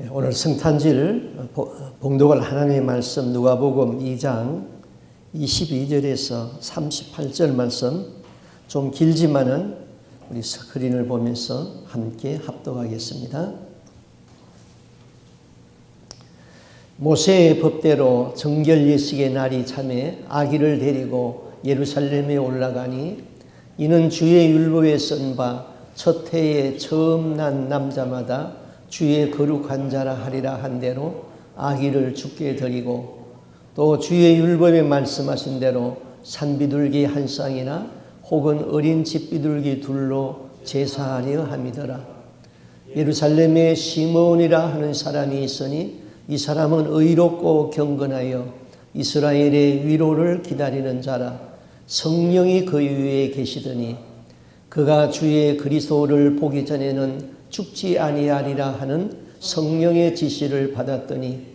오늘 성탄절 봉독할 하나님의 말씀 누가복음 2장 22절에서 38절 말씀 좀 길지만은 우리 스크린을 보면서 함께 합독하겠습니다. 모세의 법대로 정결 예식의 날이 참에 아기를 데리고 예루살렘에 올라가니 이는 주의 율법에 쓴 바 첫 해에 처음 난 남자마다 주의 거룩한 자라 하리라 한 대로 아기를 주께 드리고 또 주의 율법에 말씀하신 대로 산비둘기 한 쌍이나 혹은 어린 집비둘기 둘로 제사하려 함이더라. 예루살렘에 시므온이라 하는 사람이 있으니 이 사람은 의롭고 경건하여 이스라엘의 위로를 기다리는 자라. 성령이 그 위에 계시더니 그가 주의 그리스도를 보기 전에는 죽지 아니하리라 하는 성령의 지시를 받았더니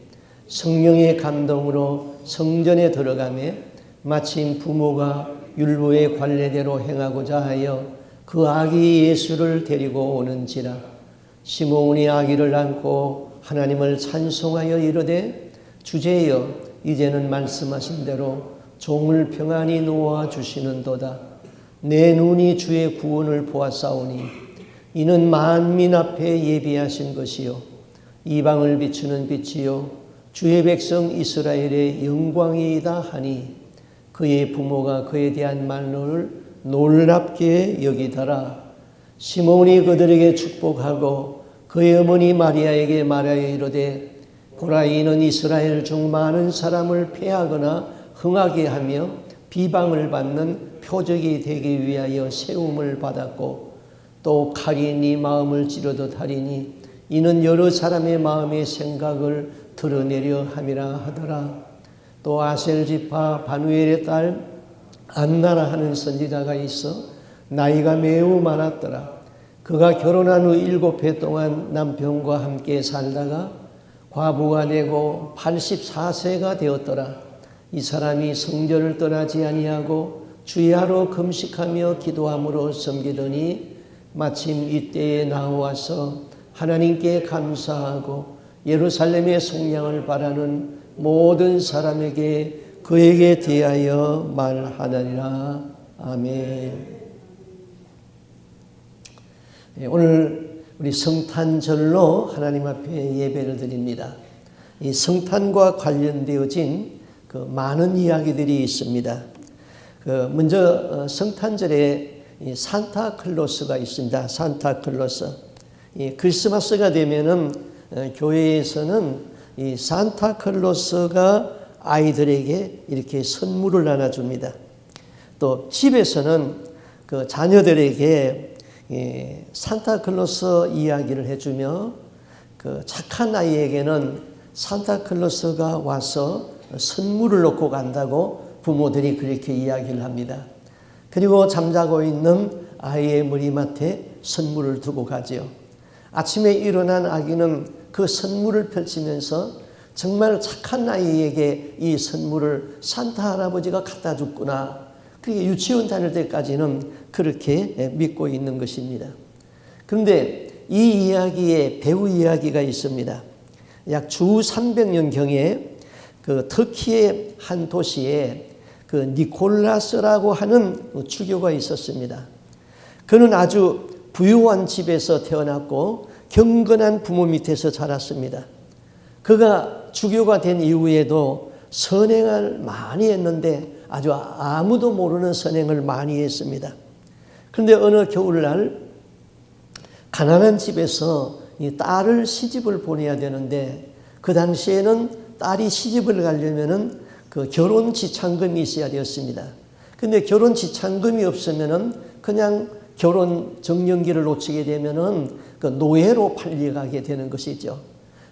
성령의 감동으로 성전에 들어가매 마침 부모가 율법의 관례대로 행하고자 하여 그 아기 예수를 데리고 오는지라. 시므온이 아기를 안고 하나님을 찬송하여 이르되 주제여 이제는 말씀하신 대로 종을 평안히 놓아 주시는도다. 내 눈이 주의 구원을 보았사오니 이는 만민 앞에 예비하신 것이요 이방을 비추는 빛이요 주의 백성 이스라엘의 영광이다 하니 그의 부모가 그에 대한 말로를 놀랍게 여기더라. 시몬이 그들에게 축복하고 그의 어머니 마리아에게 말하여 이르되 보라 이는 이스라엘 중 많은 사람을 패하거나 흥하게 하며 비방을 받는 표적이 되기 위하여 세움을 받았고 또 칼이 네 마음을 찌르듯 하리니 이는 여러 사람의 마음의 생각을 드러내려 함이라 하더라. 또 아셀 지파 바누엘의 딸 안나라 하는 선지자가 있어 나이가 매우 많았더라. 그가 결혼한 후 7해 동안 남편과 함께 살다가 과부가 되고 84세가 되었더라. 이 사람이 성전을 떠나지 아니하고 주야로 금식하며 기도함으로 섬기더니 마침 이때에 나와서 하나님께 감사하고 예루살렘의 속량을 바라는 모든 사람에게 그에게 대하여 말하느니라. 아멘. 오늘 우리 성탄절로 하나님 앞에 예배를 드립니다. 이 성탄과 관련되어진 그 많은 이야기들이 있습니다. 먼저 성탄절에 산타클로스가 있습니다. 산타클로스. 크리스마스가 되면은 교회에서는 이 산타클로스가 아이들에게 이렇게 선물을 나눠줍니다. 또 집에서는 그 자녀들에게 산타클로스 이야기를 해주며 그 착한 아이에게는 산타클로스가 와서 선물을 놓고 간다고 부모들이 그렇게 이야기를 합니다. 그리고 잠자고 있는 아이의 머리맡에 선물을 두고 가지요. 아침에 일어난 아기는 그 선물을 펼치면서 정말 착한 아이에게 이 선물을 산타 할아버지가 갖다 줬구나. 그게 유치원 다닐 때까지는 그렇게 믿고 있는 것입니다. 그런데 이 이야기에 배우 이야기가 있습니다. 약 주 300년경에 그 터키의 한 도시에 그 니콜라스라고 하는 주교가 있었습니다. 그는 아주 부유한 집에서 태어났고 경건한 부모 밑에서 자랐습니다. 그가 주교가 된 이후에도 선행을 많이 했는데 아주 아무도 모르는 선행을 많이 했습니다. 그런데 어느 겨울날 가난한 집에서 이 딸을 시집을 보내야 되는데 그 당시에는 딸이 시집을 가려면은 그 결혼 지참금이 있어야 되었습니다. 근데 결혼 지참금이 없으면은 그냥 결혼 정년기를 놓치게 되면은 그 노예로 팔려가게 되는 것이죠.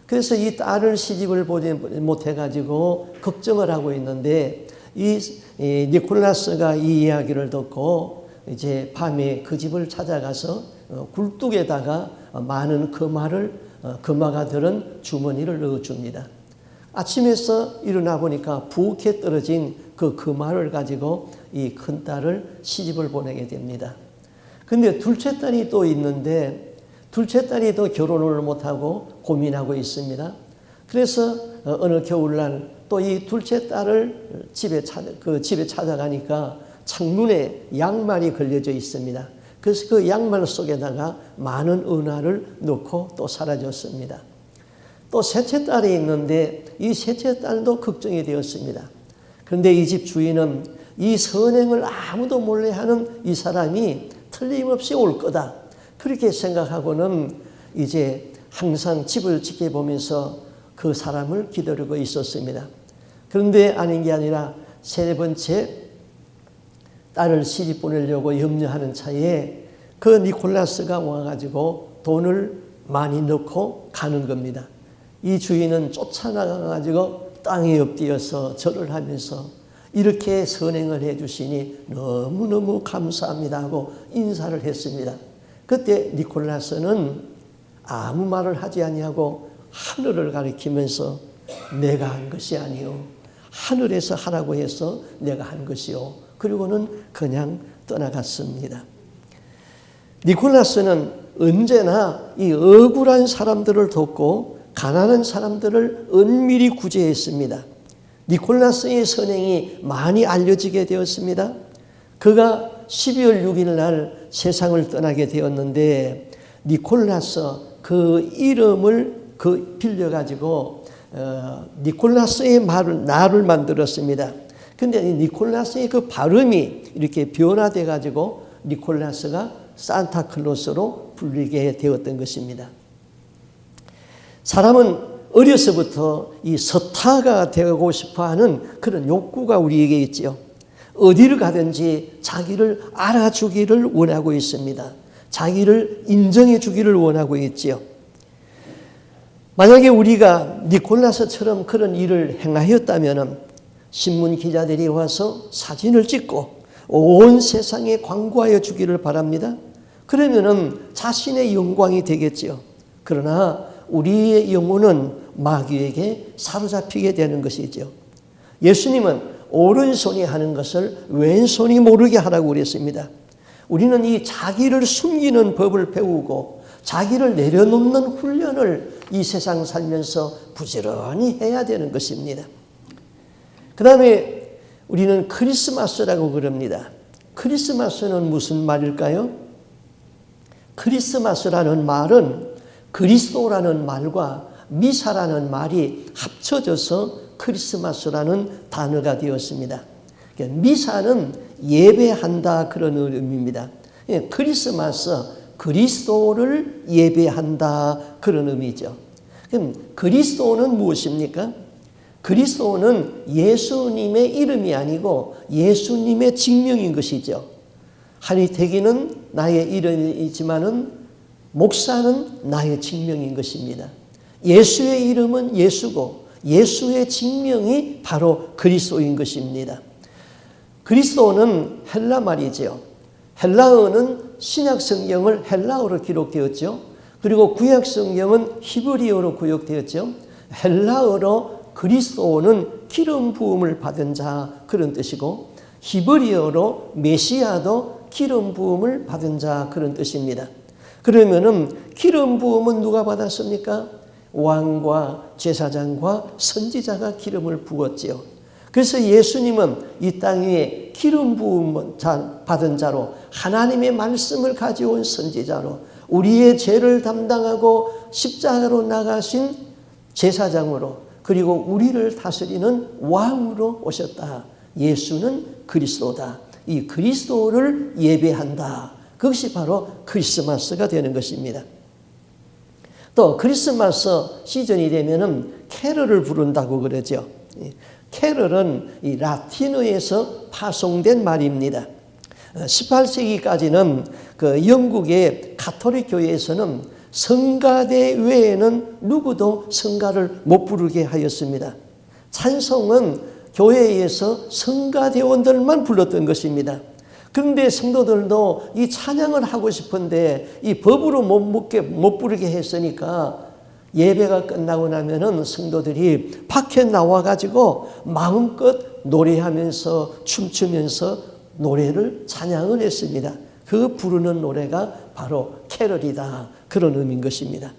그래서 이 딸을 시집을 보지 못해가지고 걱정을 하고 있는데 이 니콜라스가 이 이야기를 듣고 이제 밤에 그 집을 찾아가서 굴뚝에다가 많은 금화가 들은 주머니를 넣어줍니다. 아침에서 일어나 보니까 부엌에 떨어진 그 금화를 가지고 이 큰딸을 시집을 보내게 됩니다. 근데 둘째 딸이 또 있는데 둘째 딸이 또 결혼을 못하고 고민하고 있습니다. 그래서 어느 겨울날 또 이 둘째 딸을 집에 찾아가니까 창문에 양말이 걸려져 있습니다. 그래서 그 양말 속에다가 많은 은화를 넣고 또 사라졌습니다. 또 셋째 딸이 있는데 이 셋째 딸도 걱정이 되었습니다. 그런데 이 집 주인은 이 선행을 아무도 몰래 하는 이 사람이 틀림없이 올 거다. 그렇게 생각하고는 이제 항상 집을 지켜보면서 그 사람을 기다리고 있었습니다. 그런데 아닌 게 아니라 세 번째 딸을 시집 보내려고 염려하는 차에 그 니콜라스가 와가지고 돈을 많이 넣고 가는 겁니다. 이 주인은 쫓아나가가지고 땅에 엎드려서 절을 하면서 이렇게 선행을 해주시니 너무너무 감사합니다 하고 인사를 했습니다. 그때 니콜라스는 아무 말을 하지 아니하고 하늘을 가리키면서 내가 한 것이 아니요 하늘에서 하라고 해서 내가 한 것이요. 그리고는 그냥 떠나갔습니다. 니콜라스는 언제나 이 억울한 사람들을 돕고 가난한 사람들을 은밀히 구제했습니다. 니콜라스의 선행이 많이 알려지게 되었습니다. 그가 12월 6일 날 세상을 떠나게 되었는데 니콜라스 그 이름을 빌려가지고 니콜라스의 나를 만들었습니다. 근데 이 니콜라스의 그 발음이 이렇게 변화돼 가지고 니콜라스가 산타클로스로 불리게 되었던 것입니다. 사람은 어려서부터 이 스타가 되고 싶어하는 그런 욕구가 우리에게 있지요. 어디를 가든지 자기를 알아주기를 원하고 있습니다. 자기를 인정해 주기를 원하고 있지요. 만약에 우리가 니콜라스처럼 그런 일을 행하였다면 신문 기자들이 와서 사진을 찍고 온 세상에 광고하여 주기를 바랍니다. 그러면은 자신의 영광이 되겠지요. 그러나 우리의 영혼은 마귀에게 사로잡히게 되는 것이죠. 예수님은 오른손이 하는 것을 왼손이 모르게 하라고 그랬습니다. 우리는 이 자기를 숨기는 법을 배우고 자기를 내려놓는 훈련을 이 세상 살면서 부지런히 해야 되는 것입니다. 그 다음에 우리는 크리스마스라고 그럽니다. 크리스마스는 무슨 말일까요? 크리스마스라는 말은 그리스도라는 말과 미사라는 말이 합쳐져서 크리스마스라는 단어가 되었습니다. 미사는 예배한다 그런 의미입니다. 크리스마스, 그리스도를 예배한다 그런 의미죠. 그럼 그리스도는 무엇입니까? 그리스도는 예수님의 이름이 아니고 예수님의 직명인 것이죠. 한의태기는 나의 이름이지만은 목사는 나의 직명인 것입니다. 예수의 이름은 예수고 예수의 직명이 바로 그리스도인 것입니다. 그리스도는 헬라 말이죠. 헬라어는 신약 성경을 헬라어로 기록되었죠. 그리고 구약 성경은 히브리어로 구역되었죠. 헬라어로 그리스도는 기름 부음을 받은 자 그런 뜻이고 히브리어로 메시아도 기름 부음을 받은 자 그런 뜻입니다. 그러면은 기름 부음은 누가 받았습니까? 왕과 제사장과 선지자가 기름을 부었지요. 그래서 예수님은 이 땅 위에 기름 부음 받은 자로 하나님의 말씀을 가져온 선지자로 우리의 죄를 담당하고 십자가로 나가신 제사장으로 그리고 우리를 다스리는 왕으로 오셨다. 예수는 그리스도다. 이 그리스도를 예배한다. 그것이 바로 크리스마스가 되는 것입니다. 또 크리스마스 시즌이 되면은 캐럴을 부른다고 그러죠. 캐럴은 이 라틴어에서 파송된 말입니다. 18세기까지는 그 영국의 가톨릭 교회에서는 성가대 외에는 누구도 성가를 못 부르게 하였습니다. 찬송은 교회에서 성가대원들만 불렀던 것입니다. 그런데 성도들도 이 찬양을 하고 싶은데 이 법으로 못 부르게 했으니까 예배가 끝나고 나면은 성도들이 밖에 나와가지고 마음껏 노래하면서 춤추면서 노래를 찬양을 했습니다. 그 부르는 노래가 바로 캐럴이다. 그런 의미인 것입니다.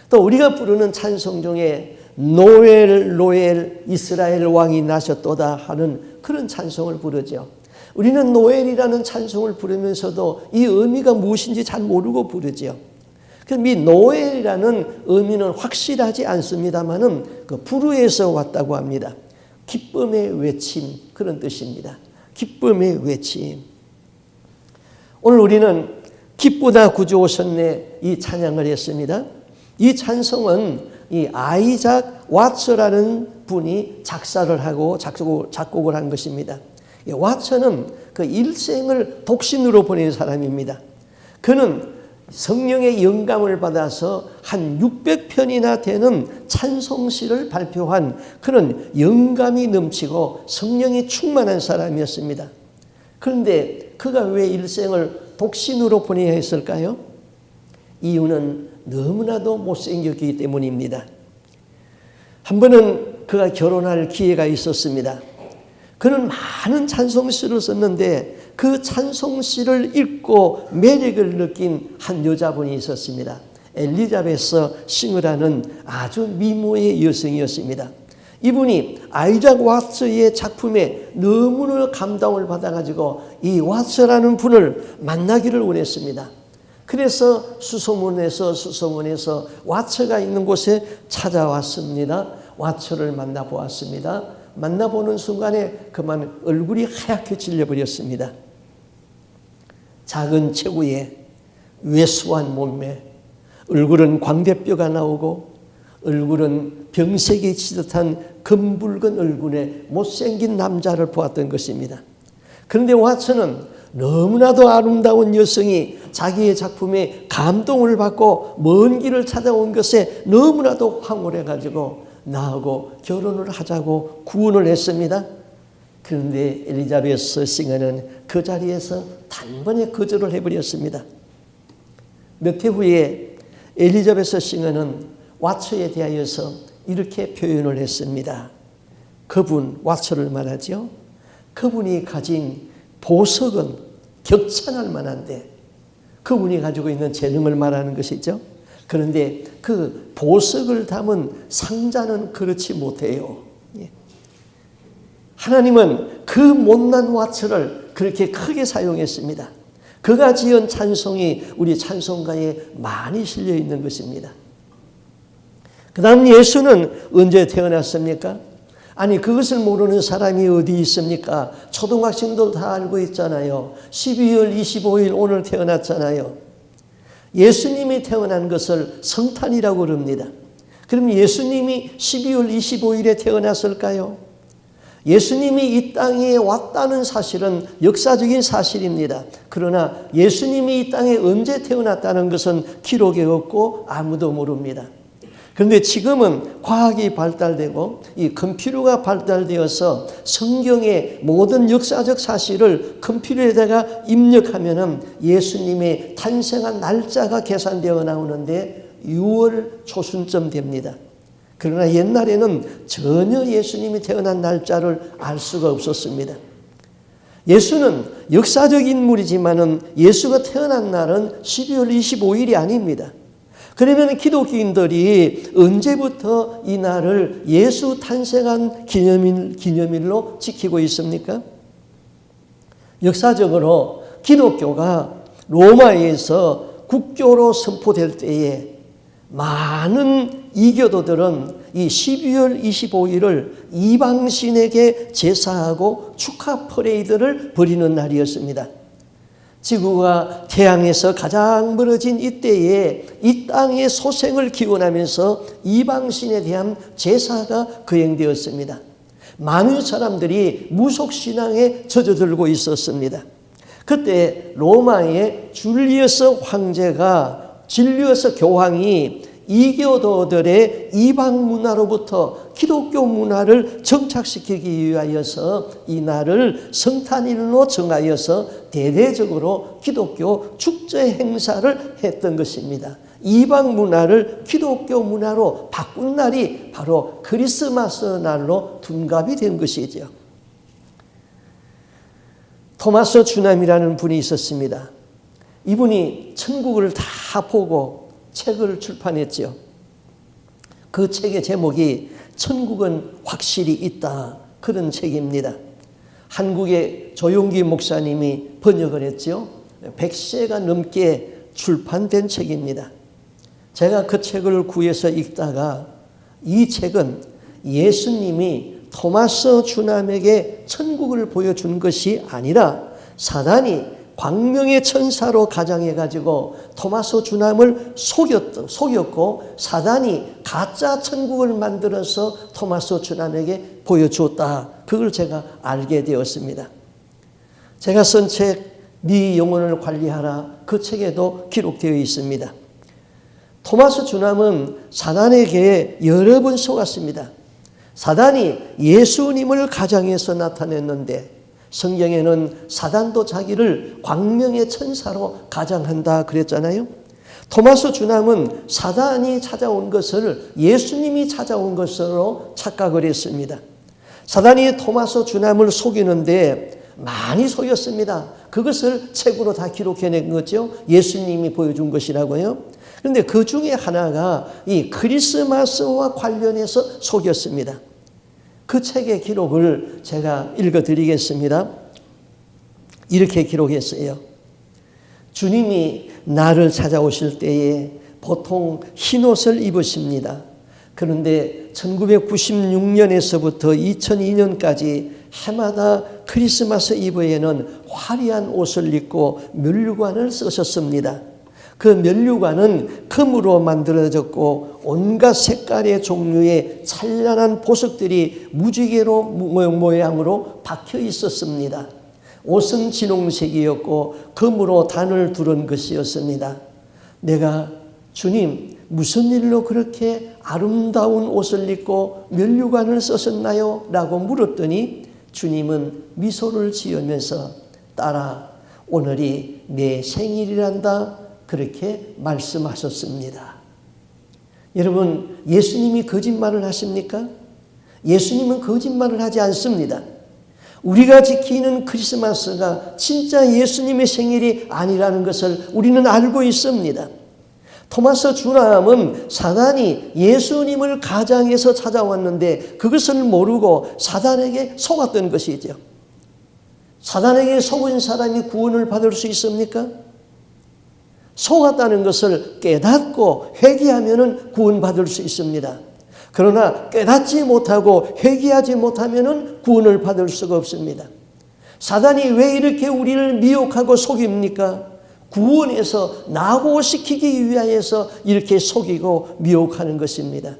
또 우리가 부르는 찬송 중에 노엘 노엘 이스라엘 왕이 나셨도다 하는 그런 찬송을 부르죠. 우리는 노엘이라는 찬송을 부르면서도 이 의미가 무엇인지 잘 모르고 부르죠. 그럼 이 노엘이라는 의미는 확실하지 않습니다만은 그 불후에서 왔다고 합니다. 기쁨의 외침, 그런 뜻입니다. 기쁨의 외침. 오늘 우리는 기쁘다 구주 오셨네 이 찬양을 했습니다. 이 찬송은 이 아이작 왓츠라는 분이 작사를 하고 작곡을 한 것입니다. 왓츠는 그 일생을 독신으로 보낸 사람입니다. 그는 성령의 영감을 받아서 한 600편이나 되는 찬송시를 발표한 그런 영감이 넘치고 성령이 충만한 사람이었습니다. 그런데 그가 왜 일생을 독신으로 보내야 했을까요? 이유는 너무나도 못생겼기 때문입니다. 한 번은 그가 결혼할 기회가 있었습니다. 그는 많은 찬송시를 썼는데 그 찬송시를 읽고 매력을 느낀 한 여자분이 있었습니다. 엘리자베스 싱어라는 아주 미모의 여성이었습니다. 이분이 아이작 왓츠의 작품에 너무나 감동을 받아가지고 이 왓츠라는 분을 만나기를 원했습니다. 그래서 수소문에서 왓츠가 있는 곳에 찾아왔습니다. 왓츠를 만나보았습니다. 만나보는 순간에 그만 얼굴이 하얗게 질려버렸습니다. 작은 체구에 왜소한 몸매, 얼굴은 광대뼈가 나오고 얼굴은 병색이 지듯한 검붉은 얼굴에 못생긴 남자를 보았던 것입니다. 그런데 왓츠는 너무나도 아름다운 여성이 자기의 작품에 감동을 받고 먼 길을 찾아온 것에 너무나도 황홀해가지고 나하고 결혼을 하자고 구원을 했습니다. 그런데 엘리자베스 싱어는 그 자리에서 단번에 거절을 해버렸습니다. 몇 해 후에 엘리자베스 싱어는 왓츠에 대하여서 이렇게 표현을 했습니다. 그분, 왓츠를 말하죠. 그분이 가진 보석은 격찬할 만한데 그분이 가지고 있는 재능을 말하는 것이죠. 그런데 그 보석을 담은 상자는 그렇지 못해요. 하나님은 그 못난 왓츠를 그렇게 크게 사용했습니다. 그가 지은 찬송이 우리 찬송가에 많이 실려 있는 것입니다. 그 다음 예수는 언제 태어났습니까? 아니 그것을 모르는 사람이 어디 있습니까? 초등학생들 다 알고 있잖아요. 12월 25일 오늘 태어났잖아요. 예수님이 태어난 것을 성탄이라고 그럽니다. 그럼 예수님이 12월 25일에 태어났을까요? 예수님이 이 땅에 왔다는 사실은 역사적인 사실입니다. 그러나 예수님이 이 땅에 언제 태어났다는 것은 기록에 없고 아무도 모릅니다. 그런데 지금은 과학이 발달되고 이 컴퓨터가 발달되어서 성경의 모든 역사적 사실을 컴퓨터에다가 입력하면은 예수님의 탄생한 날짜가 계산되어 나오는데 6월 초순쯤 됩니다. 그러나 옛날에는 전혀 예수님이 태어난 날짜를 알 수가 없었습니다. 예수는 역사적 인물이지만은 예수가 태어난 날은 12월 25일이 아닙니다. 그러면 기독교인들이 언제부터 이 날을 예수 탄생한 기념일로 지키고 있습니까? 역사적으로 기독교가 로마에서 국교로 선포될 때에 많은 이교도들은 이 12월 25일을 이방신에게 제사하고 축하 퍼레이드를 벌이는 날이었습니다. 지구가 태양에서 가장 멀어진 이때에 이 땅의 소생을 기원하면서 이방신에 대한 제사가 거행되었습니다. 많은 사람들이 무속신앙에 젖어들고 있었습니다. 그때 로마의 줄리어스 황제가 줄리어스 교황이 이교도들의 이방 문화로부터 기독교 문화를 정착시키기 위하여서 이 날을 성탄일로 정하여서 대대적으로 기독교 축제 행사를 했던 것입니다. 이방 문화를 기독교 문화로 바꾼 날이 바로 크리스마스 날로 둔갑이 된 것이죠. 토마스 주남이라는 분이 있었습니다. 이분이 천국을 다 보고 책을 출판했죠. 그 책의 제목이 천국은 확실히 있다, 그런 책입니다. 한국의 조용기 목사님이 번역을 했죠. 100세가 넘게 출판된 책입니다. 제가 그 책을 구해서 읽다가 이 책은 예수님이 토마스 주남에게 천국을 보여준 것이 아니라 사단이 광명의 천사로 가장해가지고 토마스 주남을 속였고 사단이 가짜 천국을 만들어서 토마스 주남에게 보여주었다. 그걸 제가 알게 되었습니다. 제가 쓴 책 네 영혼을 관리하라, 그 책에도 기록되어 있습니다. 토마스 주남은 사단에게 여러 번 속았습니다. 사단이 예수님을 가장해서 나타냈는데 성경에는 사단도 자기를 광명의 천사로 가장한다 그랬잖아요. 토마스 주남은 사단이 찾아온 것을 예수님이 찾아온 것으로 착각을 했습니다. 사단이 토마스 주남을 속이는데 많이 속였습니다. 그것을 책으로 다 기록해낸 거죠. 예수님이 보여준 것이라고요. 그런데 그 중에 하나가 이 크리스마스와 관련해서 속였습니다. 그 책의 기록을 제가 읽어드리겠습니다. 이렇게 기록했어요. 주님이 나를 찾아오실 때에 보통 흰옷을 입으십니다. 그런데 1996년에서부터 2002년까지 해마다 크리스마스 이브에는 화려한 옷을 입고 면류관을 쓰셨습니다. 그 면류관은 금으로 만들어졌고 온갖 색깔의 종류의 찬란한 보석들이 무지개로 모양으로 박혀 있었습니다. 옷은 진홍색이었고 금으로 단을 두른 것이었습니다. 내가 주님, 무슨 일로 그렇게 아름다운 옷을 입고 면류관을 쓰셨나요? 라고 물었더니 주님은 미소를 지으면서 딸아, 오늘이 내 생일이란다, 그렇게 말씀하셨습니다. 여러분, 예수님이 거짓말을 하십니까? 예수님은 거짓말을 하지 않습니다. 우리가 지키는 크리스마스가 진짜 예수님의 생일이 아니라는 것을 우리는 알고 있습니다. 토마스 주남은 사단이 예수님을 가장해서 찾아왔는데 그것을 모르고 사단에게 속았던 것이죠. 사단에게 속은 사람이 구원을 받을 수 있습니까? 속았다는 것을 깨닫고 회개하면 구원받을 수 있습니다. 그러나 깨닫지 못하고 회개하지 못하면 구원을 받을 수가 없습니다. 사단이 왜 이렇게 우리를 미혹하고 속입니까? 구원해서 낙오시키기 위하여서 이렇게 속이고 미혹하는 것입니다.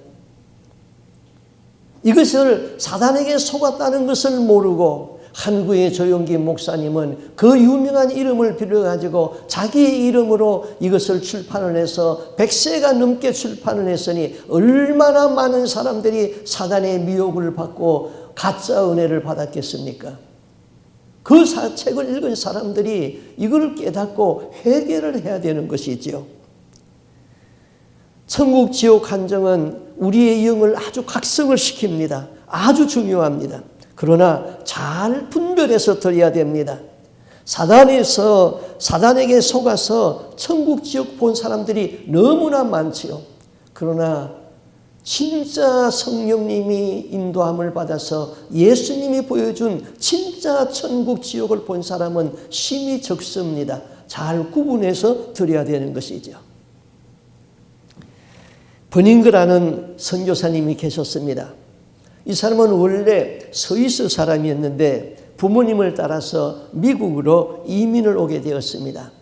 이것을 사단에게 속았다는 것을 모르고 한국의 조용기 목사님은 그 유명한 이름을 빌어가지고 자기의 이름으로 이것을 출판을 해서 100세가 넘게 출판을 했으니 얼마나 많은 사람들이 사단의 미혹을 받고 가짜 은혜를 받았겠습니까? 그 책을 읽은 사람들이 이걸 깨닫고 회개를 해야 되는 것이지요. 천국 지옥 한정은 우리의 영을 아주 각성을 시킵니다. 아주 중요합니다. 그러나 잘 분별해서 드려야 됩니다. 사단에게 속아서 천국 지옥 본 사람들이 너무나 많지요. 그러나 진짜 성령님이 인도함을 받아서 예수님이 보여준 진짜 천국 지옥을 본 사람은 심히 적습니다. 잘 구분해서 드려야 되는 것이죠. 버닝그라는 선교사님이 계셨습니다. 이 사람은 원래 스위스 사람이었는데 부모님을 따라서 미국으로 이민을 오게 되었습니다.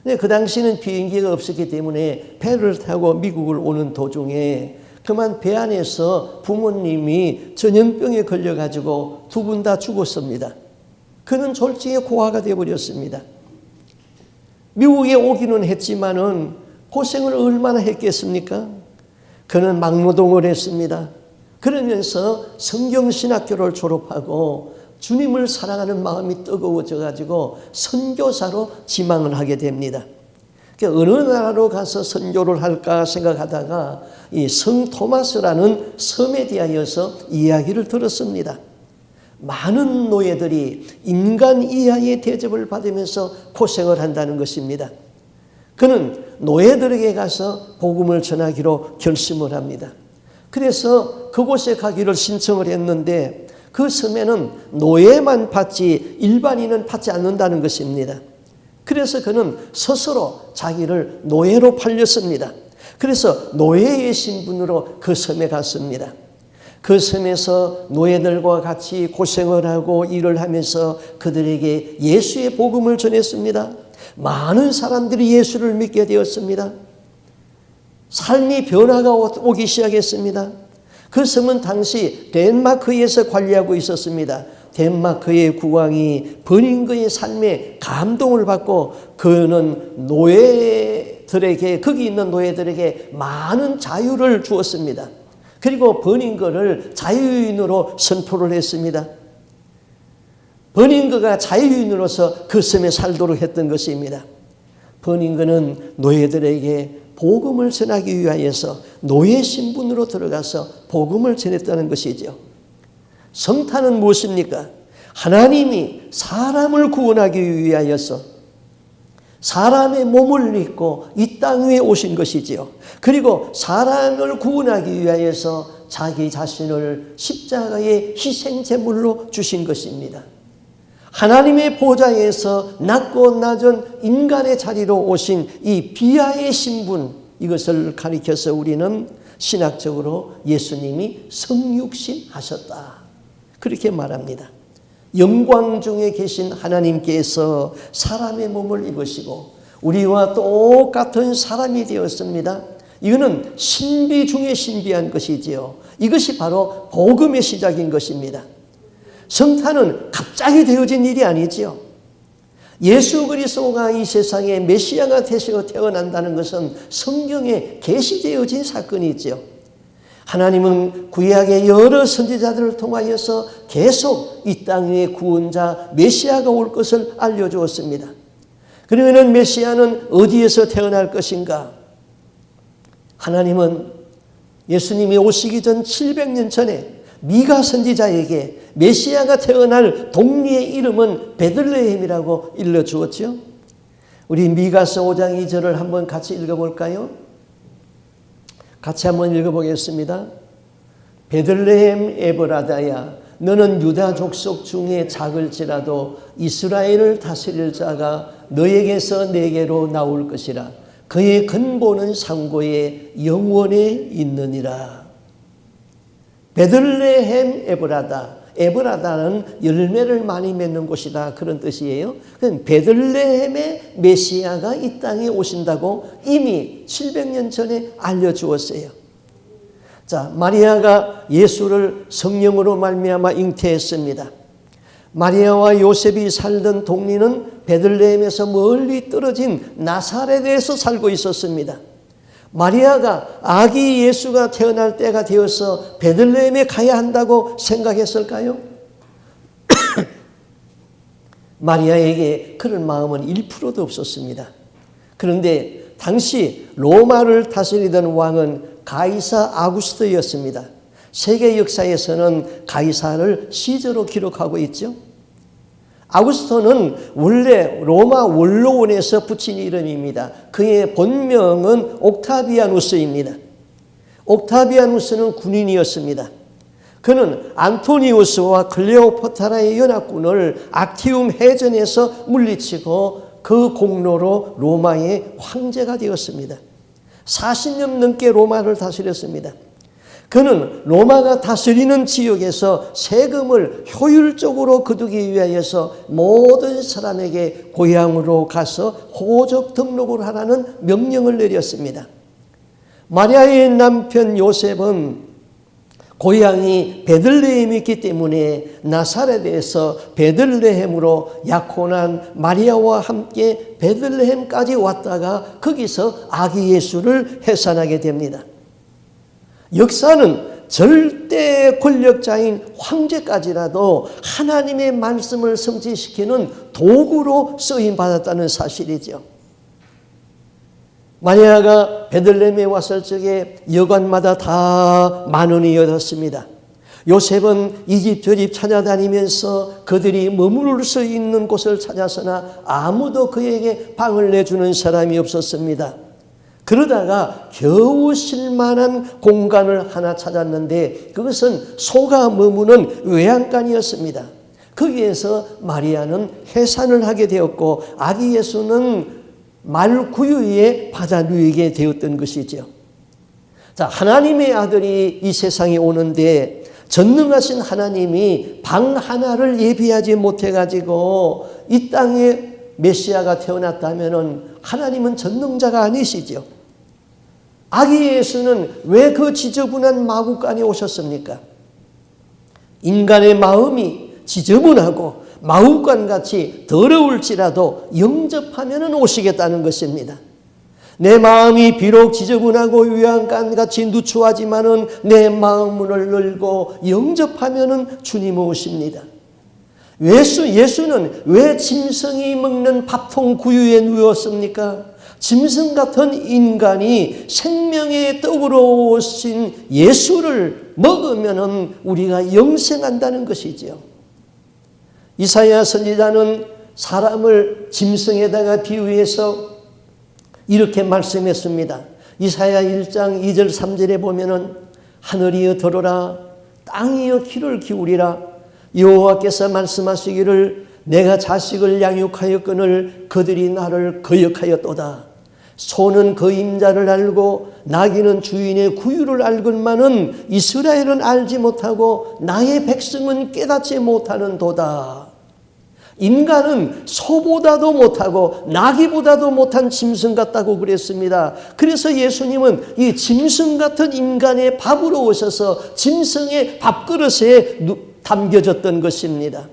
근데 그 당시는 비행기가 없었기 때문에 배를 타고 미국을 오는 도중에 그만 배 안에서 부모님이 전염병에 걸려가지고 두 분 다 죽었습니다. 그는 졸지에 고아가 되어버렸습니다. 미국에 오기는 했지만은 고생을 얼마나 했겠습니까? 그는 막노동을 했습니다. 그러면서 성경신학교를 졸업하고 주님을 사랑하는 마음이 뜨거워져 가지고 선교사로 지망을 하게 됩니다. 어느 나라로 가서 선교를 할까 생각하다가 이 성 토마스라는 섬에 대하여서 이야기를 들었습니다. 많은 노예들이 인간 이하의 대접을 받으면서 고생을 한다는 것입니다. 그는 노예들에게 가서 복음을 전하기로 결심을 합니다. 그래서 그곳에 가기를 신청을 했는데 그 섬에는 노예만 받지 일반인은 받지 않는다는 것입니다. 그래서 그는 스스로 자기를 노예로 팔렸습니다. 그래서 노예의 신분으로 그 섬에 갔습니다. 그 섬에서 노예들과 같이 고생을 하고 일을 하면서 그들에게 예수의 복음을 전했습니다. 많은 사람들이 예수를 믿게 되었습니다. 삶이 변화가 오기 시작했습니다. 그 섬은 당시 덴마크에서 관리하고 있었습니다. 덴마크의 국왕이 버닝거의 삶에 감동을 받고 그는 노예들에게, 거기 있는 노예들에게 많은 자유를 주었습니다. 그리고 버닝거를 자유인으로 선포를 했습니다. 버닝거가 자유인으로서 그 섬에 살도록 했던 것입니다. 버닝거는 노예들에게 복음을 전하기 위하여서 노예 신분으로 들어가서 복음을 전했다는 것이죠. 성탄은 무엇입니까? 하나님이 사람을 구원하기 위하여서 사람의 몸을 입고 이 땅 위에 오신 것이지요. 그리고 사람을 구원하기 위하여서 자기 자신을 십자가의 희생제물로 주신 것입니다. 하나님의 보좌에서 낮고 낮은 인간의 자리로 오신 이 비하의 신분, 이것을 가리켜서 우리는 신학적으로 예수님이 성육신 하셨다, 그렇게 말합니다. 영광 중에 계신 하나님께서 사람의 몸을 입으시고 우리와 똑같은 사람이 되었습니다. 이거는 신비 중에 신비한 것이지요. 이것이 바로 복음의 시작인 것입니다. 성탄은 갑자기 되어진 일이 아니지요. 예수 그리스도가 이 세상에 메시아가 되시고 태어난다는 것은 성경에 계시되어진 사건이지요. 하나님은 구약의 여러 선지자들을 통하여서 계속 이 땅에 구원자 메시아가 올 것을 알려주었습니다. 그러면 메시아는 어디에서 태어날 것인가? 하나님은 예수님이 오시기 전 700년 전에 미가 선지자에게 메시아가 태어날 동리의 이름은 베들레헴이라고 일러주었죠. 우리 미가서 5장 2절을 한번 같이 읽어볼까요? 같이 한번 읽어보겠습니다. 베들레헴 에브라다야, 너는 유다 족속 중에 작을지라도 이스라엘을 다스릴 자가 너에게서 내게로 나올 것이라. 그의 근본은 상고에 영원에 있느니라. 베들레헴 에브라다. 에브라다는 열매를 많이 맺는 곳이다, 그런 뜻이에요. 베들레헴의 메시아가 이 땅에 오신다고 이미 700년 전에 알려주었어요. 자, 마리아가 예수를 성령으로 말미암아 잉태했습니다. 마리아와 요셉이 살던 동리는 베들레헴에서 멀리 떨어진 나사렛에서 살고 있었습니다. 마리아가 아기 예수가 태어날 때가 되어서 베들레헴에 가야 한다고 생각했을까요? 마리아에게 그런 마음은 1%도 없었습니다. 그런데 당시 로마를 다스리던 왕은 가이사 아구스토였습니다. 세계 역사에서는 가이사를 시저로 기록하고 있죠. 아구스토는 원래 로마 원로원에서 붙인 이름입니다. 그의 본명은 옥타비아누스입니다. 옥타비아누스는 군인이었습니다. 그는 안토니우스와 클레오파트라의 연합군을 악티움 해전에서 물리치고 그 공로로 로마의 황제가 되었습니다. 40년 넘게 로마를 다스렸습니다. 그는 로마가 다스리는 지역에서 세금을 효율적으로 거두기 위하여서 모든 사람에게 고향으로 가서 호적 등록을 하라는 명령을 내렸습니다. 마리아의 남편 요셉은 고향이 베들레헴이었기 때문에 나사렛에서 베들레헴으로 약혼한 마리아와 함께 베들레헴까지 왔다가 거기서 아기 예수를 해산하게 됩니다. 역사는 절대 권력자인 황제까지라도 하나님의 말씀을 성취시키는 도구로 쓰임받았다는 사실이죠. 마리아가 베들레헴에 왔을 적에 여관마다 다 만원이었습니다. 요셉은 이집 저집 찾아다니면서 그들이 머무를 수 있는 곳을 찾았으나 아무도 그에게 방을 내주는 사람이 없었습니다. 그러다가 겨우 쉴만한 공간을 하나 찾았는데 그것은 소가 머무는 외양간이었습니다. 거기에서 마리아는 해산을 하게 되었고 아기 예수는 말구유에 받아 누이게 되었던 것이죠. 자, 하나님의 아들이 이 세상에 오는데 전능하신 하나님이 방 하나를 예비하지 못해가지고 이 땅에 메시아가 태어났다면 하나님은 전능자가 아니시죠. 아기 예수는 왜 그 지저분한 마구간에 오셨습니까? 인간의 마음이 지저분하고 마구간같이 더러울지라도 영접하면 오시겠다는 것입니다. 내 마음이 비록 지저분하고 위안간같이 누추하지만은 내 마음을 열고 영접하면은 주님 오십니다. 예수는 왜 짐승이 먹는 밥통 구유에 누웠습니까? 짐승 같은 인간이 생명의 떡으로 오신 예수를 먹으면은 우리가 영생한다는 것이죠. 이사야 선지자는 사람을 짐승에다가 비유해서 이렇게 말씀했습니다. 이사야 1장 2절 3절에 보면은 하늘이여 들어라 땅이여 귀를 기울이라 여호와께서 말씀하시기를 내가 자식을 양육하였거늘 그들이 나를 거역하였도다. 소는 그 임자를 알고 나귀는 주인의 구유를 알건만은 이스라엘은 알지 못하고 나의 백성은 깨닫지 못하는도다. 인간은 소보다도 못하고 나귀보다도 못한 짐승 같다고 그랬습니다. 그래서 예수님은 이 짐승 같은 인간의 밥으로 오셔서 짐승의 밥그릇에 담겨졌던 것입니다.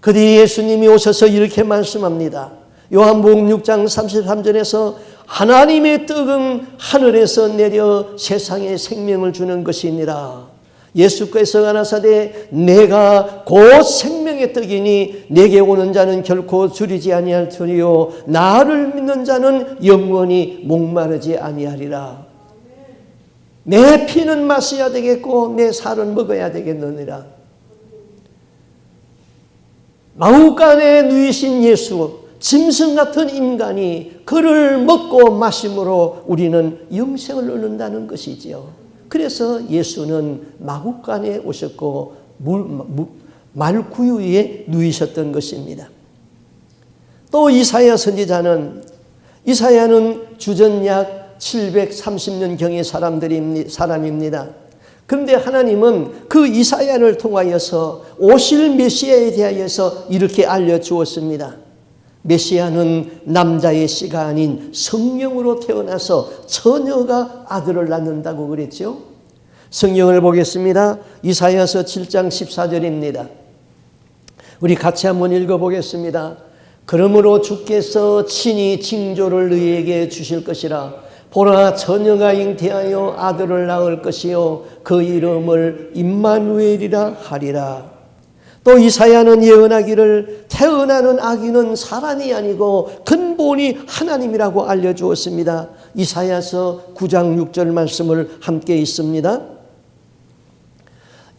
그뒤 예수님이 오셔서 이렇게 말씀합니다. 요한복음 6장 33절에서 하나님의 떡은 하늘에서 내려 세상에 생명을 주는 것이니라. 예수께서 가라사대 내가 곧 생명의 떡이니 내게 오는 자는 결코 줄이지 아니할 터니요 나를 믿는 자는 영원히 목마르지 아니하리라. 내 피는 마셔야 되겠고 내 살은 먹어야 되겠느니라. 마구간에 누이신 예수, 짐승 같은 인간이 그를 먹고 마심으로 우리는 영생을 얻는다는 것이지요. 그래서 예수는 마구간에 오셨고 말구유에 누이셨던 것입니다. 또 이사야 선지자는 이사야는 주전 약 730년경의 사람입니다. 그런데 하나님은 그 이사야를 통하여서 오실 메시아에 대하여서 이렇게 알려주었습니다. 메시아는 남자의 씨가 아닌 성령으로 태어나서 처녀가 아들을 낳는다고 그랬죠. 성경을 보겠습니다. 이사야서 7장 14절입니다. 우리 같이 한번 읽어보겠습니다. 그러므로 주께서 친히 징조를 너희에게 주실 것이라. 보라 처녀가 잉태하여 아들을 낳을 것이요 그 이름을 임마누엘이라 하리라. 또 이사야는 예언하기를 태어나는 아기는 사람이 아니고 근본이 하나님이라고 알려주었습니다. 이사야서 9장 6절 말씀을 함께 있습니다.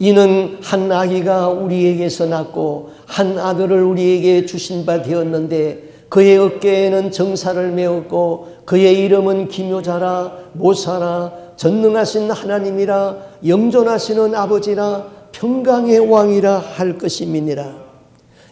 이는 한 아기가 우리에게서 낳고 한 아들을 우리에게 주신 바 되었는데 그의 어깨에는 정사를 메었고 그의 이름은 기묘자라 모사라 전능하신 하나님이라 영존하시는 아버지라 평강의 왕이라 할 것임이니라.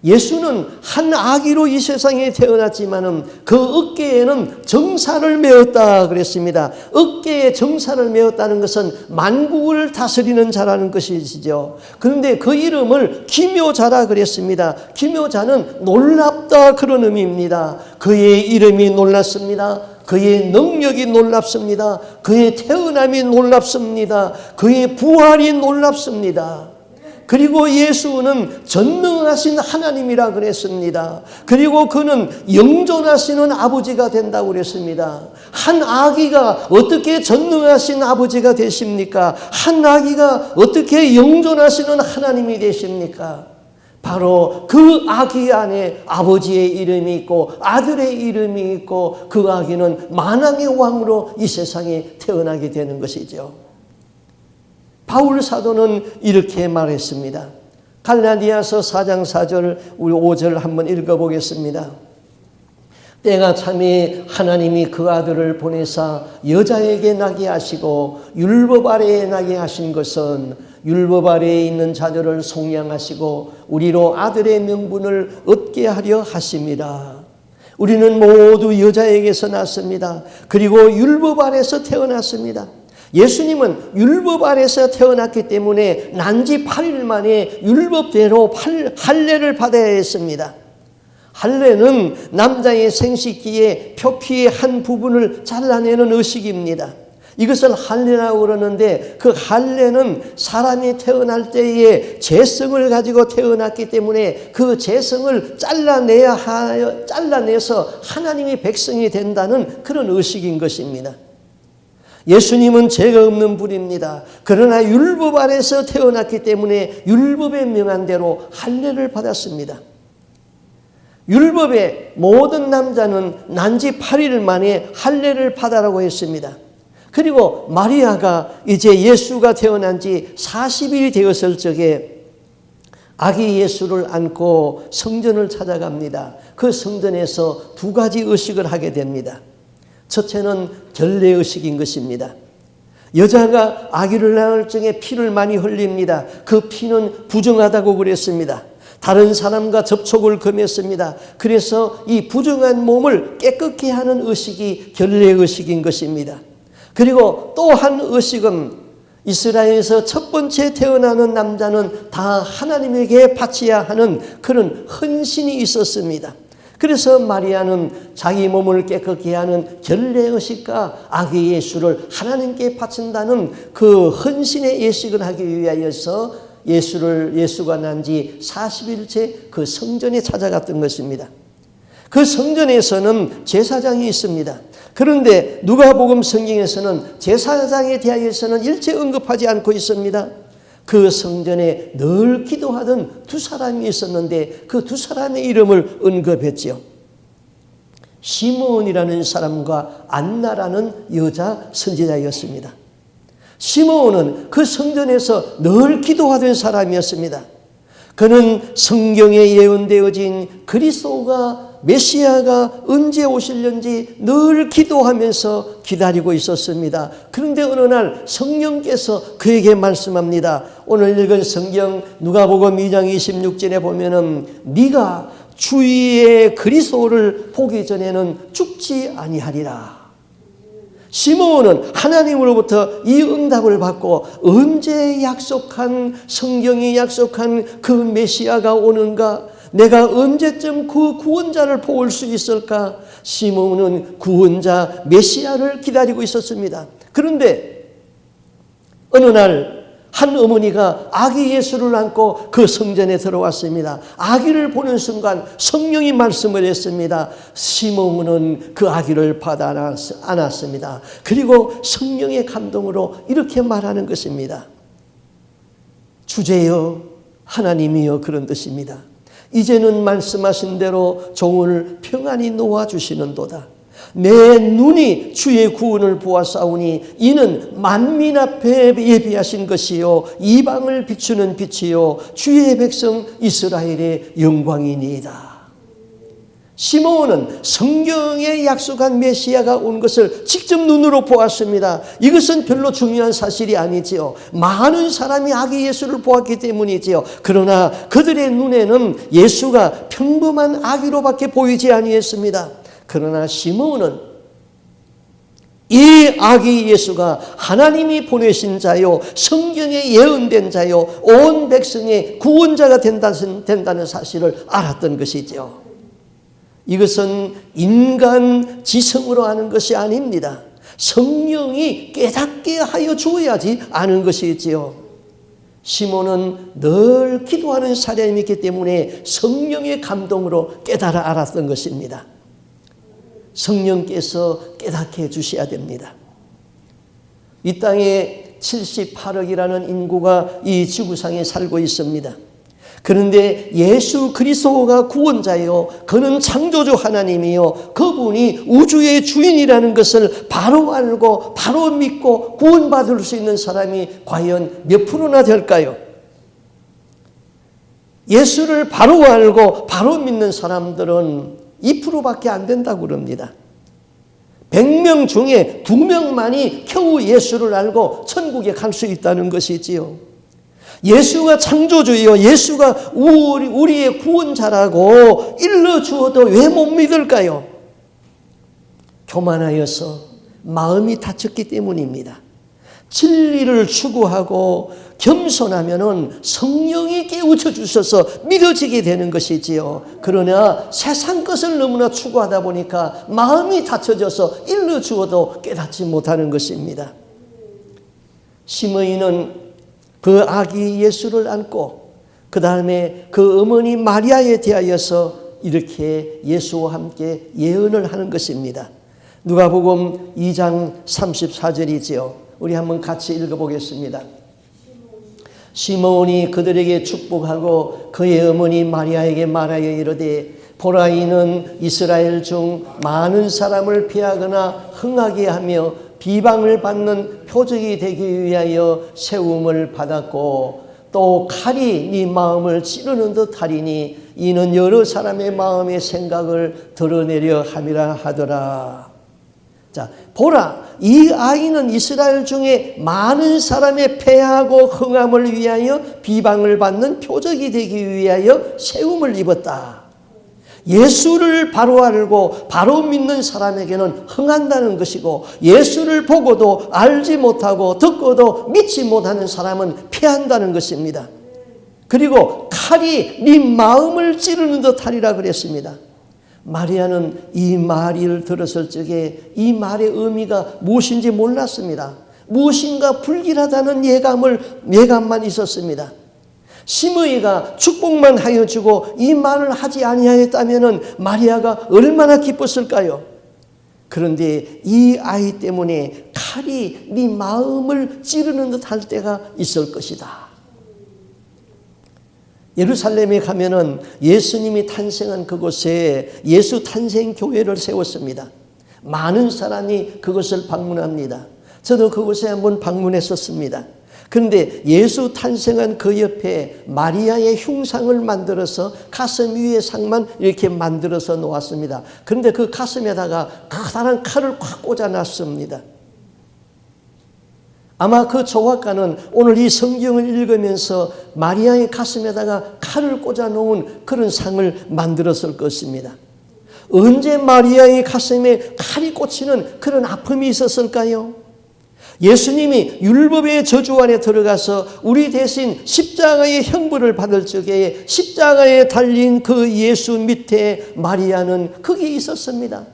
예수는 한 아기로 이 세상에 태어났지만은 그 어깨에는 정사를 메었다 그랬습니다. 어깨에 정사를 메었다는 것은 만국을 다스리는 자라는 것이죠. 그런데 그 이름을 기묘자라 그랬습니다. 기묘자는 놀랍다 그런 의미입니다. 그의 이름이 놀랍습니다. 그의 능력이 놀랍습니다. 그의 태어남이 놀랍습니다. 그의 부활이 놀랍습니다. 그리고 예수는 전능하신 하나님이라 그랬습니다. 그리고 그는 영존하시는 아버지가 된다고 그랬습니다. 한 아기가 어떻게 전능하신 아버지가 되십니까? 한 아기가 어떻게 영존하시는 하나님이 되십니까? 바로 그 아기 안에 아버지의 이름이 있고 아들의 이름이 있고 그 아기는 만왕의 왕으로 이 세상에 태어나게 되는 것이죠. 바울 사도는 이렇게 말했습니다. 갈라디아서 4장 4절 우리 5절 한번 읽어보겠습니다. 때가 참에 하나님이 그 아들을 보내사 여자에게 나게 하시고 율법 아래에 나게 하신 것은 율법 아래에 있는 자들을 속량하시고 우리로 아들의 명분을 얻게 하려 하심이라. 우리는 모두 여자에게서 났습니다. 그리고 율법 아래에서 태어났습니다. 예수님은 율법 아래에서 태어났기 때문에 난지 8일 만에 율법대로 할례를 받아야 했습니다. 할례는 남자의 생식기의 표피의 한 부분을 잘라내는 의식입니다. 이것을 할례라고 그러는데 그 할례는 사람이 태어날 때에 재성을 가지고 태어났기 때문에 그 재성을 잘라내서 하나님의 백성이 된다는 그런 의식인 것입니다. 예수님은 죄가 없는 분입니다. 그러나 율법 아래에서 태어났기 때문에 율법에 명한 대로 할례를 받았습니다. 율법의 모든 남자는 난지 8일 만에 할례를 받아라고 했습니다. 그리고 마리아가 이제 예수가 태어난 지 40일이 되었을 적에 아기 예수를 안고 성전을 찾아갑니다. 그 성전에서 두 가지 의식을 하게 됩니다. 첫째는 결례 의식인 것입니다. 여자가 아기를 낳을 적에 피를 많이 흘립니다. 그 피는 부정하다고 그랬습니다. 다른 사람과 접촉을 금했습니다. 그래서 이 부정한 몸을 깨끗게 하는 의식이 결례 의식인 것입니다. 그리고 또 한 의식은 이스라엘에서 첫 번째 태어나는 남자는 다 하나님에게 바쳐야 하는 그런 헌신이 있었습니다. 그래서 마리아는 자기 몸을 깨끗게 하는 결례 의식과 아기 예수를 하나님께 바친다는 그 헌신의 예식을 하기 위하여서 예수가 난 지 40일째 그 성전에 찾아갔던 것입니다. 그 성전에서는 제사장이 있습니다. 그런데 누가복음 성경에서는 제사장에 대하여서는 일체 언급하지 않고 있습니다. 그 성전에 늘 기도하던 두 사람이 있었는데 그 두 사람의 이름을 언급했지요. 시므온이라는 사람과 안나라는 여자 선지자였습니다. 시므온은 그 성전에서 늘 기도하던 사람이었습니다. 그는 성경에 예언되어진 그리스도가 메시아가 언제 오실는지 늘 기도하면서 기다리고 있었습니다. 그런데 어느 날 성령께서 그에게 말씀합니다. 오늘 읽은 성경 누가복음 2장 26절에 보면은 네가 주의 그리스도를 보기 전에는 죽지 아니하리라. 시므온은 하나님으로부터 이 응답을 받고 언제 약속한 성경이 약속한 그 메시아가 오는가? 내가 언제쯤 그 구원자를 볼 수 있을까? 시므온은 구원자 메시아를 기다리고 있었습니다. 그런데 어느 날 한 어머니가 아기 예수를 안고 그 성전에 들어왔습니다. 아기를 보는 순간 성령이 말씀을 했습니다. 시므온은 그 아기를 받아 안았습니다. 그리고 성령의 감동으로 이렇게 말하는 것입니다. 주제여 하나님이여, 그런 뜻입니다. 이제는 말씀하신 대로 종을 평안히 놓아주시는도다. 내 눈이 주의 구원을 보았사오니 이는 만민 앞에 예비하신 것이요 이방을 비추는 빛이요 주의 백성 이스라엘의 영광이니이다. 시므온은 성경에 약속한 메시아가 온 것을 직접 눈으로 보았습니다. 이것은 별로 중요한 사실이 아니지요. 많은 사람이 아기 예수를 보았기 때문이지요. 그러나 그들의 눈에는 예수가 평범한 아기로밖에 보이지 아니했습니다. 그러나 시므온은 이 아기 예수가 하나님이 보내신 자요 성경에 예언된 자요 온 백성의 구원자가 된다는 사실을 알았던 것이죠. 이것은 인간 지성으로 아는 것이 아닙니다. 성령이 깨닫게 하여 주어야지 아는 것이지요. 시몬은 늘 기도하는 사람이기 때문에 성령의 감동으로 깨달아 알았던 것입니다. 성령께서 깨닫게 해주셔야 됩니다. 이 땅에 78억이라는 인구가 이 지구상에 살고 있습니다. 그런데 예수 그리스도가 구원자요, 그는 창조주 하나님이요, 그분이 우주의 주인이라는 것을 바로 알고 바로 믿고 구원받을 수 있는 사람이 과연 몇 프로나 될까요? 예수를 바로 알고 바로 믿는 사람들은 2%밖에 안 된다고 그럽니다. 100명 중에 2명만이 겨우 예수를 알고 천국에 갈 수 있다는 것이지요. 예수가 창조주요, 예수가 우리의 구원자라고 일러주어도 왜 못 믿을까요? 교만하여서 마음이 다쳤기 때문입니다. 진리를 추구하고 겸손하면은 성령이 깨우쳐 주셔서 믿어지게 되는 것이지요. 그러나 세상 것을 너무나 추구하다 보니까 마음이 다쳐져서 일러주어도 깨닫지 못하는 것입니다. 시므이는 그 아기 예수를 안고 그 다음에 그 어머니 마리아에 대하여서 이렇게 예수와 함께 예언을 하는 것입니다. 누가복음 2장 34절이지요. 우리 한번 같이 읽어보겠습니다. 시므온이 그들에게 축복하고 그의 어머니 마리아에게 말하여 이르되 보라, 이는 이스라엘 중 많은 사람을 피하거나 흥하게 하며 비방을 받는 표적이 되기 위하여 세움을 받았고 또 칼이 네 마음을 찌르는 듯 하리니 이는 여러 사람의 마음의 생각을 드러내려 함이라 하더라. 자, 보라, 이 아이는 이스라엘 중에 많은 사람의 패하고 흥함을 위하여 비방을 받는 표적이 되기 위하여 세움을 입었다. 예수를 바로 알고 바로 믿는 사람에게는 흥한다는 것이고, 예수를 보고도 알지 못하고 듣고도 믿지 못하는 사람은 피한다는 것입니다. 그리고 칼이 네 마음을 찌르는 듯 하리라 그랬습니다. 마리아는 이 말을 들었을 적에 이 말의 의미가 무엇인지 몰랐습니다. 무엇인가 불길하다는 예감만 있었습니다. 시므이가 축복만 하여 주고 이 말을 하지 아니하였다면 마리아가 얼마나 기뻤을까요? 그런데 이 아이 때문에 칼이 네 마음을 찌르는 듯 할 때가 있을 것이다. 예루살렘에 가면은 예수님이 탄생한 그곳에 예수 탄생 교회를 세웠습니다. 많은 사람이 그것을 방문합니다. 저도 그곳에 한번 방문했었습니다. 그런데 예수 탄생한 그 옆에 마리아의 흉상을 만들어서 가슴 위에 상만 이렇게 만들어서 놓았습니다. 그런데 그 가슴에다가 커다란 칼을 콱 꽂아놨습니다. 아마 그 조각가는 오늘 이 성경을 읽으면서 마리아의 가슴에다가 칼을 꽂아놓은 그런 상을 만들었을 것입니다. 언제 마리아의 가슴에 칼이 꽂히는 그런 아픔이 있었을까요? 예수님이 율법의 저주 안에 들어가서 우리 대신 십자가의 형벌을 받을 적에 십자가에 달린 그 예수 밑에 마리아는 거기 있었습니다.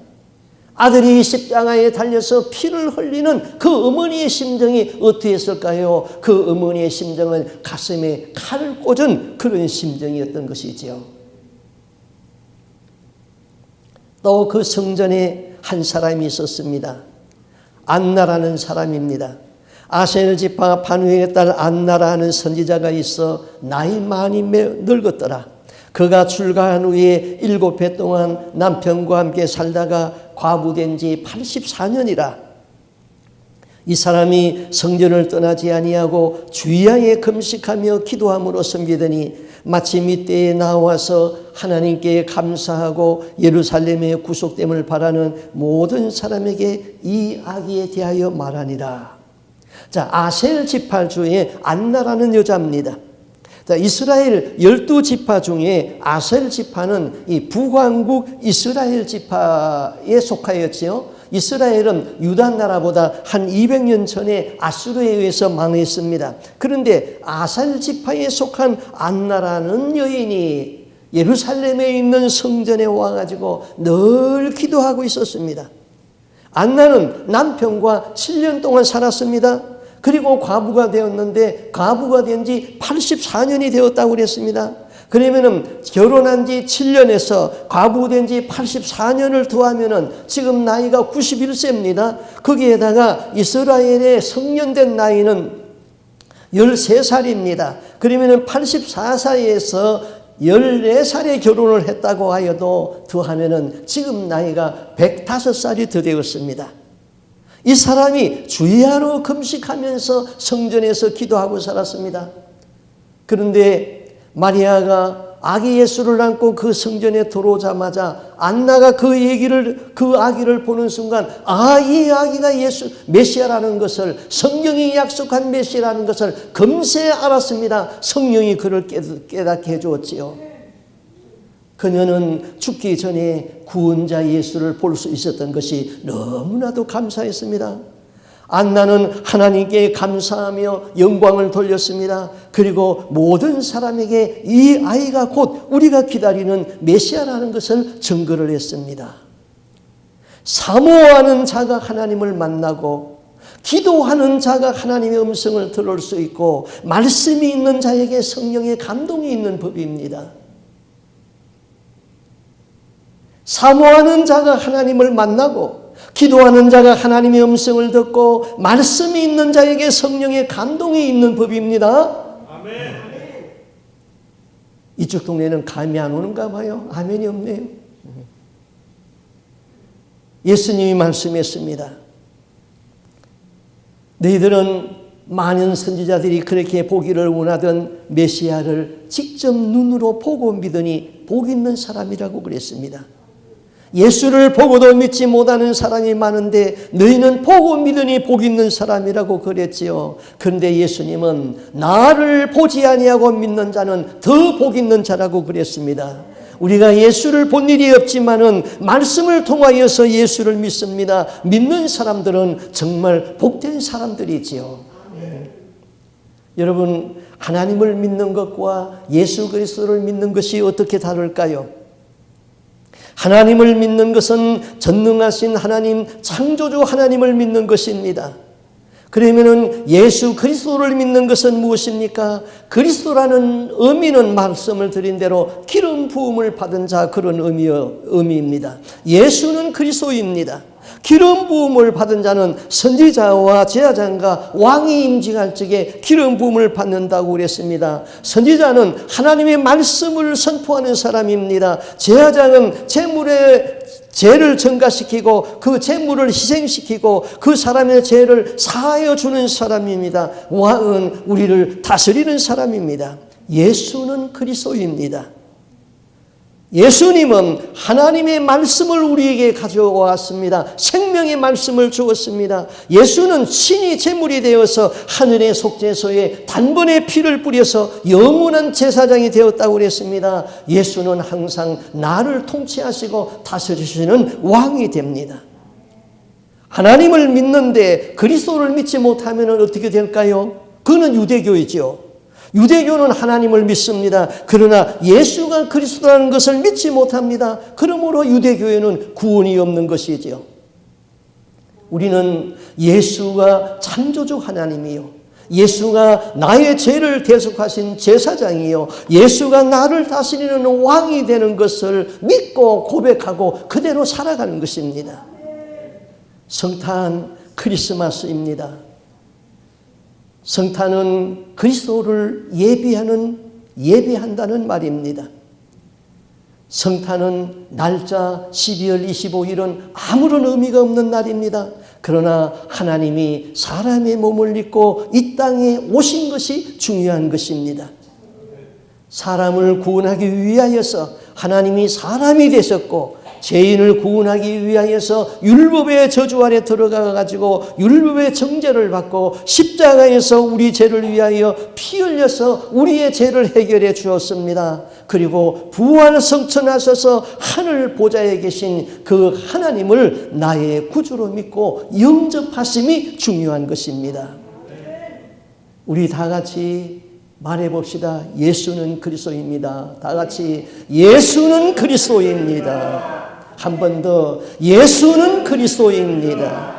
아들이 십자가에 달려서 피를 흘리는 그 어머니의 심정이 어떠했을까요? 그 어머니의 심정은 가슴에 칼을 꽂은 그런 심정이었던 것이지요. 또 그 성전에 한 사람이 있었습니다. 안나라는 사람입니다. 아셀 지파 바누엘의 딸 안나라 하는 선지자가 있어 나이 많이 늙었더라. 그가 출가한 후에 7해 동안 남편과 함께 살다가 과부된 지 84년이라. 이 사람이 성전을 떠나지 아니하고 주야에 금식하며 기도함으로 섬기더니 마침 이때에 나와서 하나님께 감사하고 예루살렘의 구속됨을 바라는 모든 사람에게 이 아기에 대하여 말하니라. 자, 아셀 지파 중에 안나라는 여자입니다. 자, 이스라엘 12지파 중에 아셀 지파는 이 북왕국 이스라엘 지파에 속하였지요. 이스라엘은 유다 나라보다 한 200년 전에 아수르에 의해서 망했습니다. 그런데 아셀 지파에 속한 안나라는 여인이 예루살렘에 있는 성전에 와가지고 늘 기도하고 있었습니다. 안나는 남편과 7년 동안 살았습니다. 그리고 과부가 되었는데 과부가 된 지 84년이 되었다고 그랬습니다. 그러면은 결혼한 지 7년에서 과부된 지 84년을 더하면은 지금 나이가 91세입니다. 거기에다가 이스라엘의 성년된 나이는 13살입니다. 그러면 84살에서 14살에 결혼을 했다고 하여도 더하면은 지금 나이가 105살이 더 되었습니다. 이 사람이 주야로 금식하면서 성전에서 기도하고 살았습니다. 그런데 마리아가 아기 예수를 안고 그 성전에 들어오자마자 안나가 그 아기를 보는 순간, 이 아기가 예수 메시아라는 것을, 성경이 약속한 메시아라는 것을 금세 알았습니다. 성령이 그를 깨닫게 해주었지요. 그녀는 죽기 전에 구원자 예수를 볼 수 있었던 것이 너무나도 감사했습니다. 안나는 하나님께 감사하며 영광을 돌렸습니다. 그리고 모든 사람에게 이 아이가 곧 우리가 기다리는 메시아라는 것을 증거를 했습니다. 사모하는 자가 하나님을 만나고 기도하는 자가 하나님의 음성을 들을 수 있고 말씀이 있는 자에게 성령의 감동이 있는 법입니다. 사모하는 자가 하나님을 만나고 기도하는 자가 하나님의 음성을 듣고 말씀이 있는 자에게 성령의 감동이 있는 법입니다. 아멘. 이쪽 동네는 감이 안 오는가 봐요. 아멘이 없네요. 예수님이 말씀했습니다. 너희들은 많은 선지자들이 그렇게 보기를 원하던 메시아를 직접 눈으로 보고 믿으니 복 있는 사람이라고 그랬습니다. 예수를 보고도 믿지 못하는 사람이 많은데 너희는 보고 믿으니 복 있는 사람이라고 그랬지요. 그런데 예수님은 나를 보지 아니하고 믿는 자는 더 복 있는 자라고 그랬습니다. 우리가 예수를 본 일이 없지만은 말씀을 통하여서 예수를 믿습니다. 믿는 사람들은 정말 복된 사람들이지요. 여러분, 하나님을 믿는 것과 예수 그리스도를 믿는 것이 어떻게 다를까요? 하나님을 믿는 것은 전능하신 하나님, 창조주 하나님을 믿는 것입니다. 그러면은 예수 그리스도를 믿는 것은 무엇입니까? 그리스도라는 의미는 말씀을 드린 대로 기름 부음을 받은 자, 그런 의미입니다. 예수는 그리스도입니다. 기름 부음을 받은 자는 선지자와 제사장과 왕이 임직할 적에 기름 부음을 받는다고 그랬습니다. 선지자는 하나님의 말씀을 선포하는 사람입니다. 제사장은 제물의 죄를 증가시키고 그 제물을 희생시키고 그 사람의 죄를 사하여 주는 사람입니다. 왕은 우리를 다스리는 사람입니다. 예수는 그리스도입니다. 예수님은 하나님의 말씀을 우리에게 가져왔습니다. 생명의 말씀을 주었습니다. 예수는 친히 제물이 되어서 하늘의 속죄소에 단번에 피를 뿌려서 영원한 제사장이 되었다고 그랬습니다. 예수는 항상 나를 통치하시고 다스리시는 왕이 됩니다. 하나님을 믿는데 그리스도를 믿지 못하면 어떻게 될까요? 그는 유대교이죠. 유대교는 하나님을 믿습니다. 그러나 예수가 그리스도라는 것을 믿지 못합니다. 그러므로 유대교에는 구원이 없는 것이지요. 우리는 예수가 창조주 하나님이요, 예수가 나의 죄를 대속하신 제사장이요, 예수가 나를 다스리는 왕이 되는 것을 믿고 고백하고 그대로 살아가는 것입니다. 성탄 크리스마스입니다. 성탄은 그리스도를 예비한다는 말입니다. 성탄은 날짜 12월 25일은 아무런 의미가 없는 날입니다. 그러나 하나님이 사람의 몸을 입고 이 땅에 오신 것이 중요한 것입니다. 사람을 구원하기 위하여서 하나님이 사람이 되셨고 죄인을 구원하기 위하여서 율법의 저주 아래 들어가 가지고 율법의 정죄를 받고 십자가에서 우리 죄를 위하여 피 흘려서 우리의 죄를 해결해 주었습니다. 그리고 부활 성천하셔서 하늘 보좌에 계신 그 하나님을 나의 구주로 믿고 영접하심이 중요한 것입니다. 우리 다 같이 말해봅시다. 예수는 그리스도입니다. 다 같이 예수는 그리스도입니다. 한 번 더, 예수는 그리스도입니다.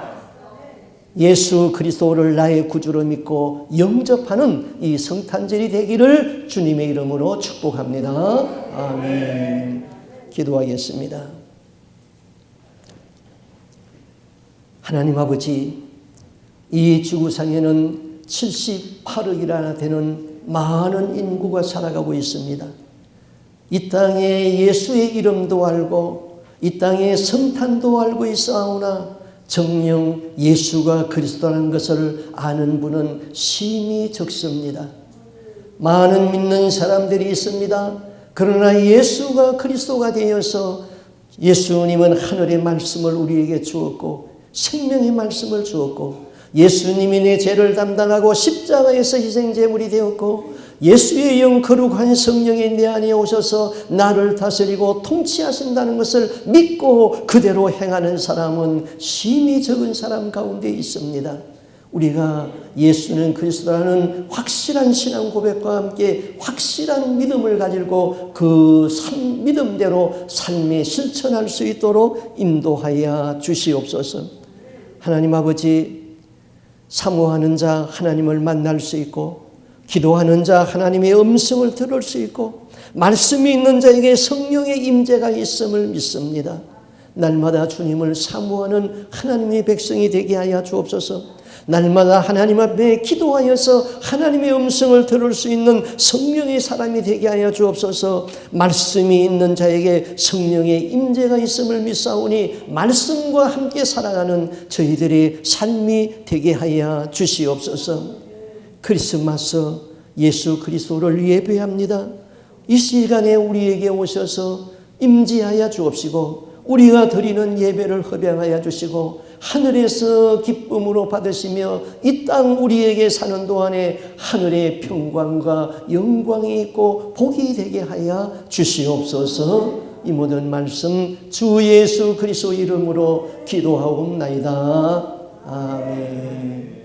예수 그리스도를 나의 구주로 믿고 영접하는 이 성탄절이 되기를 주님의 이름으로 축복합니다. 아멘. 기도하겠습니다. 하나님 아버지, 이 지구상에는 78억이나 되는 많은 인구가 살아가고 있습니다. 이 땅에 예수의 이름도 알고 이 땅에 성탄도 알고 있사오나 정녕 예수가 그리스도라는 것을 아는 분은 심히 적습니다. 많은 믿는 사람들이 있습니다. 그러나 예수가 그리스도가 되어서 예수님은 하늘의 말씀을 우리에게 주었고 생명의 말씀을 주었고 예수님이 내 죄를 담당하고 십자가에서 희생제물이 되었고 예수의 영 거룩한 성령이 내 안에 오셔서 나를 다스리고 통치하신다는 것을 믿고 그대로 행하는 사람은 심히 적은 사람 가운데 있습니다. 우리가 예수는 그리스도라는 확실한 신앙 고백과 함께 확실한 믿음을 가지고 그 믿음대로 삶에 실천할 수 있도록 인도하여 주시옵소서. 하나님 아버지, 사모하는 자 하나님을 만날 수 있고 기도하는 자 하나님의 음성을 들을 수 있고 말씀이 있는 자에게 성령의 임재가 있음을 믿습니다. 날마다 주님을 사모하는 하나님의 백성이 되게 하여 주옵소서. 날마다 하나님 앞에 기도하여서 하나님의 음성을 들을 수 있는 성령의 사람이 되게 하여 주옵소서. 말씀이 있는 자에게 성령의 임재가 있음을 믿사오니 말씀과 함께 살아가는 저희들의 삶이 되게 하여 주시옵소서. 크리스마스 예수 그리스도를 예배합니다. 이 시간에 우리에게 오셔서 임재하여 주옵시고 우리가 드리는 예배를 허병하여 주시고 하늘에서 기쁨으로 받으시며 이 땅 우리에게 사는 동안에 하늘의 평강과 영광이 있고 복이 되게 하여 주시옵소서. 이 모든 말씀 주 예수 그리스도 이름으로 기도하옵나이다. 아멘.